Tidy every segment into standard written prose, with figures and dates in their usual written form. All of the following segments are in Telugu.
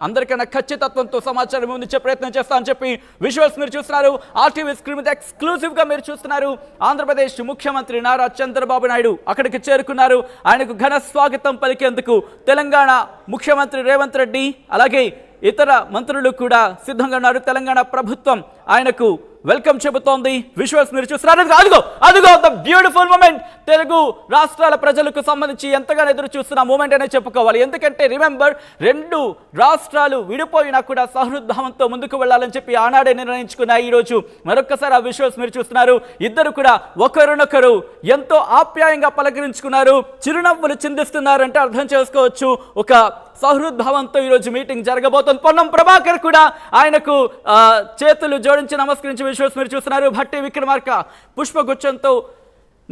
అందరికన్నా ఖచ్చితత్వంతో సమాచారం అందించే ప్రయత్నం చేస్తా అని చెప్పి విజువల్స్ మీరు చూస్తున్నారు. ఆర్టీవీ స్క్రీన్ మీద ఎక్స్క్లూజివ్ గా మీరు చూస్తున్నారు. ఆంధ్రప్రదేశ్ ముఖ్యమంత్రి నారా చంద్రబాబు నాయుడు అక్కడికి చేరుకున్నారు. ఆయనకు ఘన స్వాగతం పలికేందుకు తెలంగాణ ముఖ్యమంత్రి రేవంత్ రెడ్డి అలాగే ఇతర మంత్రులు కూడా సిద్ధంగా ఉన్నారు. తెలంగాణ ప్రభుత్వం ఆయనకు వెల్కమ్ చెబుతోంది. విజువల్స్ మీరు చూస్తున్నారు. అదిగో ద బ్యూటిఫుల్ మూమెంట్. తెలుగు రాష్ట్రాల ప్రజలకు సంబంధించి ఎంతగానో ఎదురు చూస్తున్న మూమెంట్ అనే చెప్పుకోవాలి. ఎందుకంటే రిమెంబర్, రెండు రాష్ట్రాలు విడిపోయినా కూడా సహృద్భావంతో ముందుకు వెళ్ళాలని చెప్పి ఆనాడే నిర్ణయించుకున్నాయి. ఈ రోజు మరొక్కసారి ఆ విజువల్స్ మీరు చూస్తున్నారు. ఇద్దరు కూడా ఒకరినొకరు ఎంతో ఆప్యాయంగా పలకరించుకున్నారు, చిరునవ్వులు చిందిస్తున్నారంటే అర్థం చేసుకోవచ్చు ఒక సహృద్భావంతో ఈరోజు మీటింగ్ జరగబోతోంది. పొన్నం ప్రభాకర్ కూడా ఆయనకు చేతులు జోడించి నమస్కరించి విజువల్స్ మీరు చూస్తున్నారు. భట్టి విక్రమార్క పుష్పగుచ్చంతో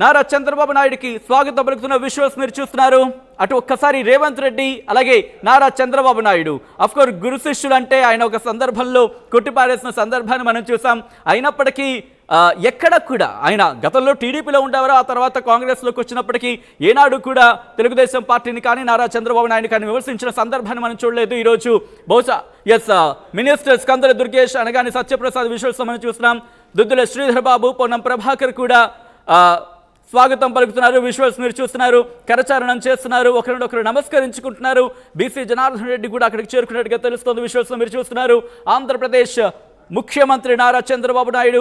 నారా చంద్రబాబు నాయుడికి స్వాగతం పలుకుతున్న విజువల్స్ మీరు చూస్తున్నారు. అటు ఒక్కసారి రేవంత్ రెడ్డి అలాగే నారా చంద్రబాబు నాయుడు అఫ్కోర్స్ గురు శిష్యులు అంటే ఆయన ఒక సందర్భంలో కొట్టిపారేసిన సందర్భాన్ని మనం చూసాం. అయినప్పటికీ ఎక్కడ కూడా ఆయన గతంలో టీడీపీలో ఉండేవారు, ఆ తర్వాత కాంగ్రెస్లోకి వచ్చినప్పటికీ ఏనాడు కూడా తెలుగుదేశం పార్టీని కానీ నారా చంద్రబాబు నాయుడు కానీ విమర్శించిన సందర్భాన్ని మనం చూడలేదు. ఈరోజు బహుశా మినిస్టర్స్ కందుల దుర్గేష్ అనగానే సత్యప్రసాద్ విజువల్స్ మనం చూస్తున్నాం. దుద్దుల శ్రీధర్ బాబు, పొన్నం ప్రభాకర్ కూడా స్వాగతం పలుకుతున్నారు. విజువల్స్ మీరు చూస్తున్నారు. కరచారణం చేస్తున్నారు, ఒకరినొకరు నమస్కరించుకుంటున్నారు. బీసీ జనార్దన్ రెడ్డి కూడా అక్కడికి చేరుకున్నట్టుగా తెలుస్తోంది. విజువల్స్ మీరు చూస్తున్నారు. ఆంధ్రప్రదేశ్ ముఖ్యమంత్రి నారా చంద్రబాబు నాయుడు